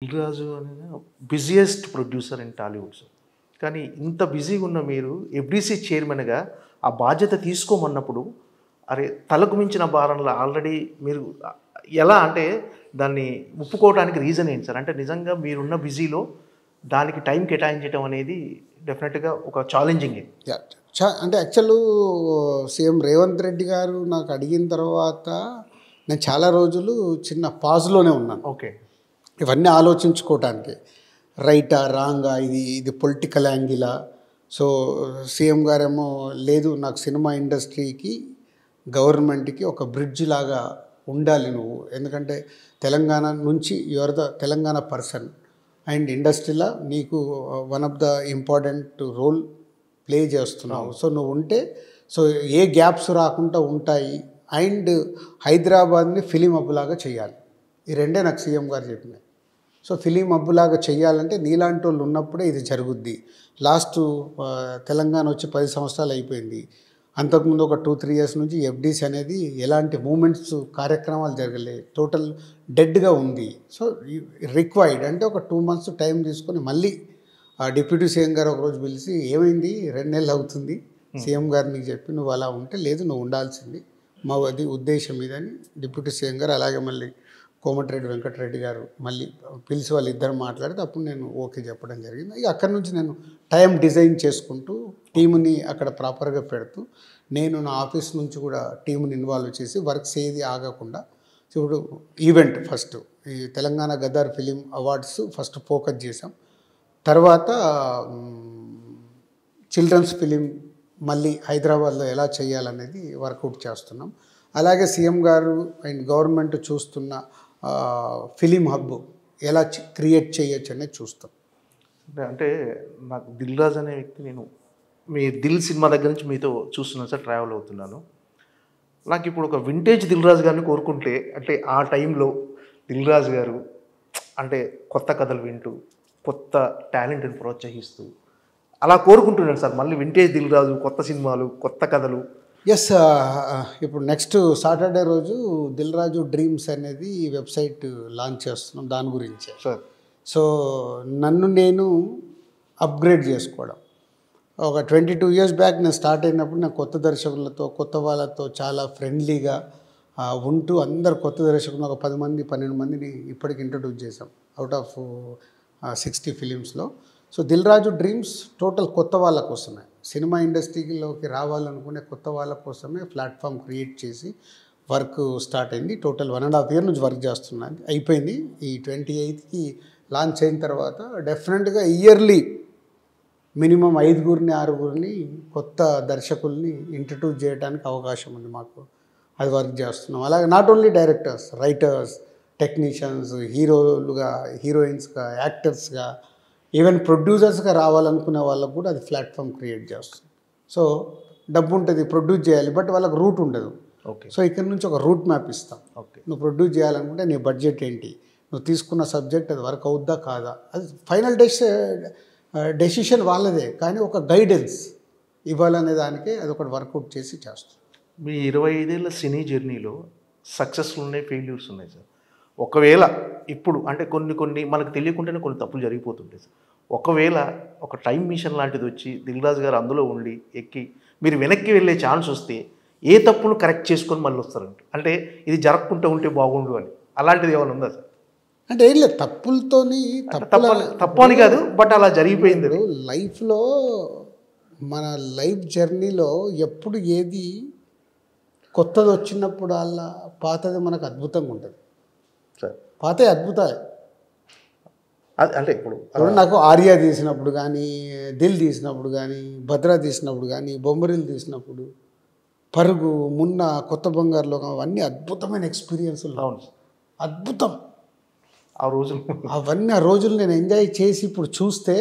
దిల్‌రాజు అనేది busiest producer in Tollywood sir. కానీ ఇంత బిజీగా ఉన్న మీరు ఎఫ్‌డీసీ చైర్మన్‌గా ఆ బాధ్యత తీసుకోమన్నప్పుడు, అరే తలకు మించిన భారంలా ఆల్రెడీ మీరు ఎలా అంటే దాన్ని ఒప్పుకోవడానికి రీజన్ ఏంటి సార్? అంటే నిజంగా మీరున్న బిజీలో దానికి టైం కేటాయించడం అనేది డెఫినెట్‌గా ఒక ఛాలెంజింగే. యాహ్! అంటే యాక్చువల్లు సీఎం రేవంత్ రెడ్డి గారు నాకు అడిగిన తర్వాత నేను చాలా రోజులు చిన్న పాజ్‌లోనే ఉన్నాను. ఓకే. ఇవన్నీ ఆలోచించుకోవటానికి. రైటా? రాంగా? ఇది పొలిటికల్ యాంగిలా? సో, సీఎం గారేమో లేదు నాకు సినిమా ఇండస్ట్రీకి, గవర్నమెంట్‌కి ఒక బ్రిడ్జ్ లాగా ఉండాలి నువ్వు. ఎందుకంటే తెలంగాణ నుంచి you are the Telangana person and ఇండస్ట్రీలో నీకు one of the important role play చేస్తున్నావు. సో నువ్వు ఉంటే సో ఏ గ్యాప్స్ రాకుండా ఉంటాయి. అండ్ హైదరాబాద్ని ఫిలిం హబ్‌లాగా చేయాలి. ఈ రెండే నాకు సీఎం గారు చెప్పినాయి. సో ఫిలిం హబ్‌లాగా చేయాలంటే నీలాంటి వాళ్ళు ఉన్నప్పుడే ఇది జరుగుద్ది. లాస్ట్ తెలంగాణ వచ్చి 10 సంవత్సరాలు అయిపోయింది. అంతకుముందు ఒక 2-3 ఇయర్స్ నుంచి ఎఫ్‌డీసీ అనేది ఎలాంటి మూమెంట్స్ కార్యక్రమాలు జరగలేదు. టోటల్ డెడ్గా ఉంది. సో రిక్వైర్డ్ అంటే ఒక 2 మంత్స్ టైం తీసుకొని మళ్ళీ డిప్యూటీ సీఎం గారు ఒకరోజు పిలిచి ఏమైంది 2 నెలలు అవుతుంది సీఎం గారు నీకు చెప్పి నువ్వు అలా ఉంటే లేదు నువ్వు ఉండాల్సింది మా అది ఉద్దేశం ఇదని డిప్యూటీ సీఎం గారు అలాగే మళ్ళీ కోమటిరెడ్డి వెంకటరెడ్డి గారు మళ్ళీ పిలిచి వాళ్ళు ఇద్దరు మాట్లాడితే అప్పుడు నేను ఓకే చెప్పడం జరిగింది. ఇక అక్కడి నుంచి నేను టైం డిజైన్ చేసుకుంటూ టీముని అక్కడ ప్రాపర్గా పెడుతూ నేను నా ఆఫీస్ నుంచి కూడా టీముని ఇన్వాల్వ్ చేసి వర్క్స్ ఏది ఆగకుండా ఇప్పుడు ఈవెంట్ ఫస్ట్ ఈ Telangana Gaddar film awards first focus చేసాం. తర్వాత చిల్డ్రన్స్ ఫిలిం మళ్ళీ హైదరాబాద్లో ఎలా చేయాలనేది వర్కౌట్ చేస్తున్నాం. అలాగే సీఎం గారు అండ్ గవర్నమెంట్ చూస్తున్న ఫిలిం హబ్ ఎలా క్రియేట్ చేయొచ్చు అనేది చూస్తాం. అంటే నాకు దిల్‌రాజు అనే వ్యక్తి నేను మీ దిల్ సినిమా దగ్గర నుంచి మీతో చూస్తున్నాను సార్, ట్రావెల్ అవుతున్నాను. నాకు ఇప్పుడు ఒక వింటేజ్ దిల్‌రాజు గారిని కోరుకుంటే అంటే ఆ టైంలో దిల్‌రాజు గారు అంటే కొత్త కథలు వింటూ కొత్త టాలెంట్ని ప్రోత్సహిస్తూ అలా కోరుకుంటున్నాను సార్. మళ్ళీ వింటేజ్ దిల్‌రాజు, కొత్త సినిమాలు, కొత్త కథలు. ఎస్, ఇప్పుడు నెక్స్ట్ సాటర్డే రోజు దిల్‌రాజు డ్రీమ్స్ అనేది వెబ్సైట్ లాంచ్ చేస్తున్నాం దాని గురించే సార్. సో నన్ను నేను అప్గ్రేడ్ చేసుకోవడం. ఒక 22 ఇయర్స్ బ్యాక్ నేను స్టార్ట్ అయినప్పుడు నేను కొత్త దర్శకులతో కొత్త వాళ్ళతో చాలా ఫ్రెండ్లీగా ఉంటూ అందరు కొత్త దర్శకులు ఒక 10 మంది 12 మందిని ఇప్పటికి ఇంట్రడ్యూస్ చేసాం అవుట్ ఆఫ్ 60 ఫిలిమ్స్లో. సో దిల్‌రాజు డ్రీమ్స్ టోటల్ కొత్త వాళ్ళ కోసమే, సినిమా ఇండస్ట్రీలోకి రావాలనుకునే కొత్త వాళ్ళ కోసమే ప్లాట్ఫామ్ క్రియేట్ చేసి వర్క్ స్టార్ట్ అయింది. టోటల్ 1.5 ఇయర్ నుంచి వర్క్ చేస్తున్నాను. అయిపోయింది. ఈ 28కి లాంచ్ అయిన తర్వాత డెఫినెట్గా ఇయర్లీ మినిమం 5గురిని 6గురిని కొత్త దర్శకుల్ని ఇంట్రడ్యూస్ చేయడానికి అవకాశం ఉంది మాకు. అది వర్క్ చేస్తున్నాం. అలాగే not only directors, writers, technicians, హీరోలుగా, హీరోయిన్స్గా, యాక్టర్స్గా, ఈవెన్ ప్రొడ్యూసర్స్గా రావాలనుకునే వాళ్ళకు కూడా అది ప్లాట్ఫామ్ క్రియేట్ చేస్తుంది. సో డబ్బు ఉంటుంది, ప్రొడ్యూస్ చేయాలి, బట్ వాళ్ళకి రూట్ ఉండదు. ఓకే. సో ఇక్కడ నుంచి ఒక రూట్ మ్యాప్ ఇస్తాం. ఓకే. నువ్వు ప్రొడ్యూస్ చేయాలనుకుంటే నీ బడ్జెట్ ఏంటి, నువ్వు తీసుకున్న సబ్జెక్ట్ అది వర్క్ అవుద్దా కాదా, అది ఫైనల్ డెసిషన్ వాళ్ళదే, కానీ ఒక గైడెన్స్ ఇవ్వాలనే దానికే అది ఒకటి వర్కౌట్ చేసి చేస్తాం. మీ 25 ఏళ్ళ సినీ జర్నీలో సక్సెస్లు ఉన్నాయి, ఫెయిల్యూర్స్ ఉన్నాయి సార్. ఒకవేళ ఇప్పుడు అంటే కొన్ని మనకు తెలియకుండానే కొన్ని తప్పులు జరిగిపోతుంటాయి సార్. ఒకవేళ ఒక టైం మిషన్ లాంటిది వచ్చి దిల్‌రాజు గారు అందులో ఉండి ఎక్కి మీరు వెనక్కి వెళ్ళే ఛాన్స్ వస్తే ఏ తప్పును కరెక్ట్ చేసుకొని మళ్ళీ వస్తారంట, అంటే ఇది జరగకుండా ఉంటే బాగుండు అని, అలాంటిది ఏమైనా ఉందా సార్? అంటే ఏం లేదు, తప్పులతోని తప్పు అని కాదు, బట్ అలా జరిగిపోయింది. లైఫ్లో మన లైఫ్ జర్నీలో ఎప్పుడు ఏది కొత్తది వచ్చినప్పుడు అలా పాతది మనకు అద్భుతంగా ఉంటుంది సార్. పాతే అద్భుతాలే. అంటే ఇప్పుడు నాకు ఆర్య తీసినప్పుడు కానీ, దిల్ తీసినప్పుడు కానీ, భద్ర తీసినప్పుడు కానీ, బొమ్మరిల్ తీసినప్పుడు, పరుగు, మున్న, కొత్త బంగారు లోకం, అవన్నీ అద్భుతమైన ఎక్స్పీరియన్సులు. అవును, అద్భుతం. ఆ రోజులు అవన్నీ ఆ రోజులు నేను ఎంజాయ్ చేసి ఇప్పుడు చూస్తే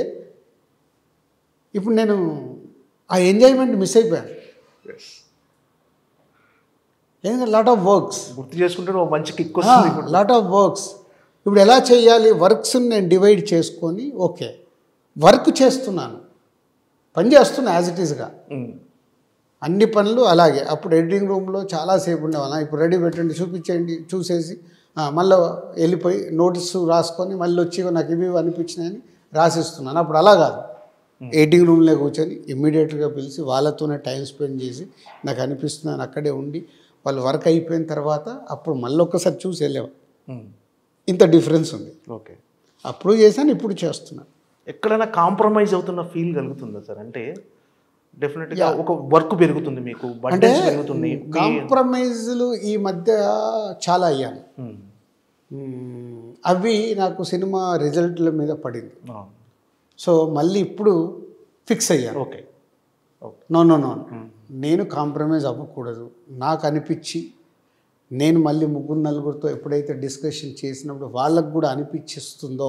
ఇప్పుడు నేను ఆ ఎంజాయ్మెంట్ మిస్ అయిపోయాను. ఎందుకంటే లాట్ ఆఫ్ వర్క్స్ గుర్తు చేసుకుంటే మంచి కిక్ వస్తుంది. లాట్ ఆఫ్ వర్క్స్ ఇప్పుడు ఎలా చేయాలి, వర్క్స్ని నేను డివైడ్ చేసుకొని ఓకే వర్క్ చేస్తున్నాను, పని చేస్తున్నా యాజ్ ఇట్ ఈస్గా అన్ని పనులు. అలాగే అప్పుడు ఎడిటింగ్ రూమ్లో చాలాసేపు ఉండేవాళ్ళం. ఇప్పుడు రెడీ పెట్టండి చూపించేయండి చూసేసి మళ్ళీ వెళ్ళిపోయి నోటీసు రాసుకొని మళ్ళీ వచ్చి నాకు ఇవి అనిపించినాయని రాసిస్తున్నాను. అప్పుడు అలా కాదు, ఎడిటింగ్ రూమ్లో కూర్చొని ఇమ్మీడియట్గా పిలిచి వాళ్ళతోనే టైం స్పెండ్ చేసి నాకు అనిపిస్తున్నాను అక్కడే ఉండి వాళ్ళు వర్క్ అయిపోయిన తర్వాత అప్పుడు మళ్ళీ ఒక్కసారి చూసి వెళ్ళాము. ఇంత డిఫరెన్స్ ఉంది. ఓకే, అప్పుడు చేశాను, ఇప్పుడు చేస్తున్నాను. ఎక్కడైనా కాంప్రమైజ్ అవుతున్న ఫీల్ కలుగుతుందా సార్? అంటే డెఫినెట్గా ఒక వర్క్ పెరుగుతుంది, మీకు అంటే బడ్జెట్స్ పెరుగుతుంది. కాంప్రమైజ్లు ఈ మధ్య చాలా అయ్యాను. అవి నాకు సినిమా రిజల్ట్ల మీద పడింది. సో మళ్ళీ ఇప్పుడు ఫిక్స్ అయ్యాను. ఓకే, నో నో నో, నేను కాంప్రమైజ్ అవ్వకూడదు. నాకు అనిపించి నేను మళ్ళీ ముగ్గురు నలుగురితో ఎప్పుడైతే డిస్కషన్ చేసినప్పుడు వాళ్ళకు కూడా అనిపించిస్తుందో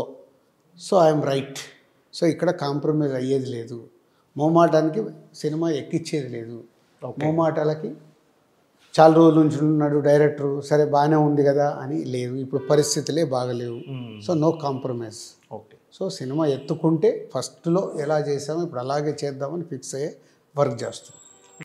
సో ఐఎమ్ రైట్. సో ఇక్కడ కాంప్రమైజ్ అయ్యేది లేదు, మోమాటానికి సినిమా ఎక్కిచ్చేది లేదు. మోమాటాలకి చాలా రోజుల నుంచి ఉన్నాడు డైరెక్టరు, సరే బాగానే ఉంది కదా అని లేదు, ఇప్పుడు పరిస్థితులే బాగలేవు. So no compromise. Okay, so cinema ఎత్తుకుంటే ఫస్ట్లో ఎలా చేసామో ఇప్పుడు అలాగే చేద్దామని ఫిక్స్ అయ్యే వర్క్ చేస్తున్నాం.